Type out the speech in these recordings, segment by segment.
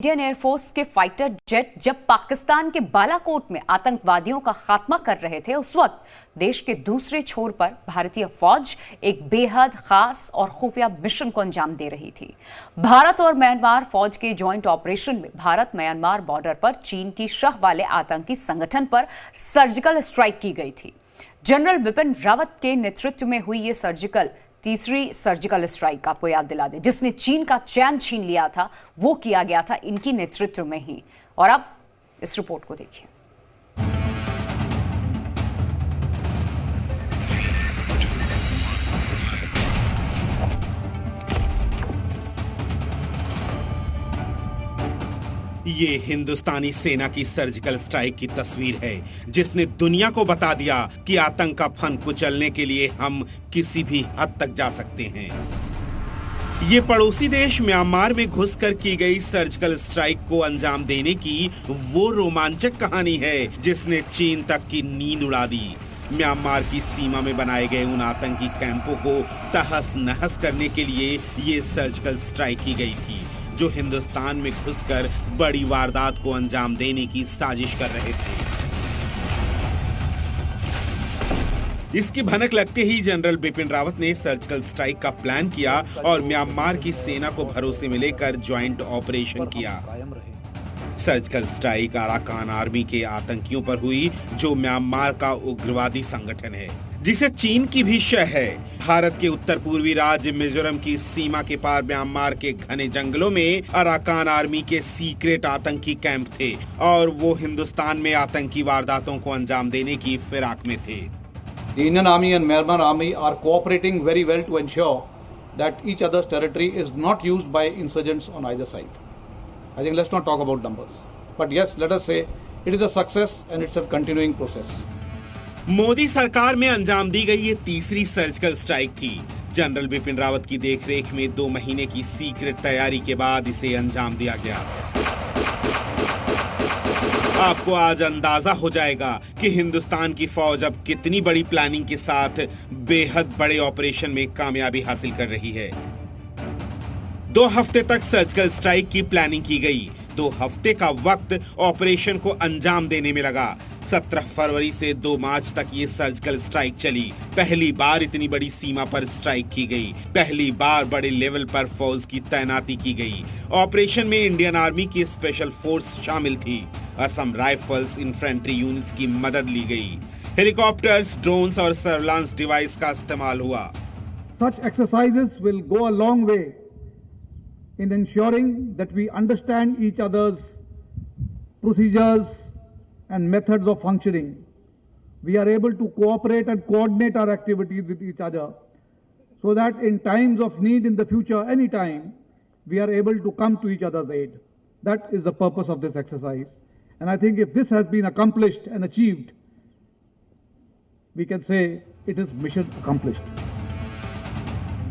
Indian air force के fighter jet जब पाकिस्तान के बालाकोट में आतंकवादियों का खात्मा कर रहे थे, उस वक्त देश के दूसरे छोर पर भारतीय फौज एक बेहद खास और खुफिया मिशन को अंजाम दे रही थी। भारत और म्यांमार फौज के जॉइंट ऑपरेशन में भारत म्यांमार बॉर्डर पर चीन की शह वाले आतंकी संगठन पर सर्जिकल स्ट्राइक की गई थी। जनरल बिपिन रावत के नेतृत्व में हुई ये तीसरी सर्जिकल स्ट्राइक, आपको याद दिला दे, जिसने चीन का चैन छीन लिया था, वो किया गया था इनकी नेतृत्व में ही। और अब इस रिपोर्ट को देखिए। ये हिंदुस्तानी सेना की सर्जिकल स्ट्राइक की तस्वीर है, जिसने दुनिया को बता दिया कि आतंक का फन कुचलने के लिए हम किसी भी हद तक जा सकते हैं। ये पड़ोसी देश म्यांमार में घुसकर की गई सर्जिकल स्ट्राइक को अंजाम देने की वो रोमांचक कहानी है जिसने चीन तक की नींद उड़ा दी। म्यांमार की सीमा में बनाए गए उन आतंकी कैंपों को तहस नहस करने के लिए ये सर्जिकल स्ट्राइक की गई थी, जो हिंदुस्तान में घुसकर बड़ी वारदात को अंजाम देने की साजिश कर रहे थे। इसकी भनक लगते ही जनरल बिपिन रावत ने सर्जिकल स्ट्राइक का प्लान किया और म्यांमार की सेना को भरोसे में लेकर ज्वाइंट ऑपरेशन किया। सर्जिकल स्ट्राइक अराकान आर्मी के आतंकियों पर हुई, जो म्यांमार का उग्रवादी संगठन है, जिसे चीन की भी शह है। भारत के उत्तर पूर्वी राज्य मिजोरम की सीमा के पार म्यांमार के घने जंगलों में अराकान आर्मी के सीक्रेट आतंकी कैंप थे और वो हिंदुस्तान में आतंकी वारदातों को अंजाम देने की फिराक में थे। The Indian Army and Myanmar Army are cooperating very well to ensure that each other's territory is not used by insurgents on either side. I think let's not talk about numbers, but yes, let us say it is a success and it's a continuing process. Modi सरकार में अंजाम दी गई ये तीसरी surgical strike थी। General Bipin Rawat की देखरेख में 2 महीने की सीक्रेट तैयारी के बाद इसे अंजाम दिया गया। आपको आज अंदाजा हो जाएगा कि हिंदुस्तान की फौज अब कितनी बड़ी प्लानिंग के साथ बेहद बड़े ऑपरेशन में कामयाबी हासिल कर रही है। 2 हफ्ते तक सर्जिकल स्ट्राइक की प्लानिंग की गई। 2 हफ्ते का वक्त ऑपरेशन को अंजाम देने में लगा। 17 फरवरी से 2 मार्च तक ये सर्जिकल स्ट्राइक चली। पहली बार इतनी बड़ी सीमा पर स्ट्राइक की गई। पहली बार बड़े लेवल पर फौज की तैनाती की गई। ऑपरेशन में इंडियन आर्मी की स्पेशल फोर्स शामिल थी। असम राइफल्स इन्फेंट्री यूनिट्स की मदद ली गई। हेलीकॉप्टर्स, ड्रोन्स और सर्विलांस डिवाइस का इस्तेमाल हुआ। Such exercises will go a long way in ensuring that we understand each other's procedures and methods of functioning. We are able to cooperate and coordinate our activities with each other so that in times of need in the future, anytime, we are able to come to each other's aid. That is the purpose of this exercise. And I think if this has been accomplished and achieved, we can say it is mission accomplished.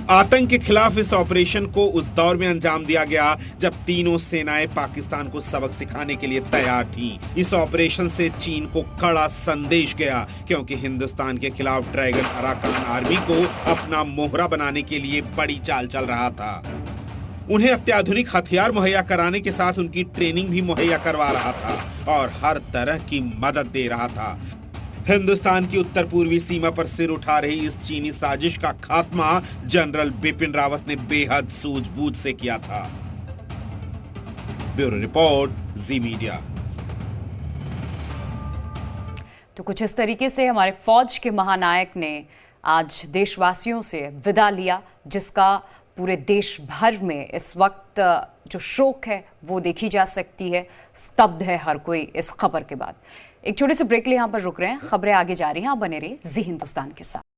आतंक के खिलाफ इस operation को उस दौर में अंजाम दिया गया जब तीनों सेनाएं पाकिस्तान को सबक सिखाने के लिए तैयार थीं। इस ऑपरेशन से चीन को कड़ा संदेश गया, क्योंकि हिंदुस्तान के खिलाफ ड्रैगन अराकान आर्मी को अपना मोहरा बनाने के लिए बड़ी चाल चल रहा था। उन्हें अत्याधुनिक हथियार मुहैया कराने के साथ उनकी ट्रेनिंग भी मुहैया करवा रहा था और हर तरह की मदद दे रहा था। हिंदुस्तान की उत्तर पूर्वी सीमा पर सिर उठा रही इस चीनी साजिश का खात्मा जनरल बिपिन रावत ने बेहद सूझबूझ से किया था। ब्यूरो रिपोर्ट, जी मीडिया। तो कुछ इस तरीके से हमारे फौज के महानायक ने आज देशवासियों से विदा लिया, जिसका पूरे देश भर में इस वक्त जो शोक है वो देखी जा सकती है। स्तब्ध है हर कोई इस खबर के बाद। एक छोटे से ब्रेक लिए यहाँ पर रुक रहे हैं। खबरें आगे जा रही हैं, आप बने रहिए जी हिंदुस्तान के साथ।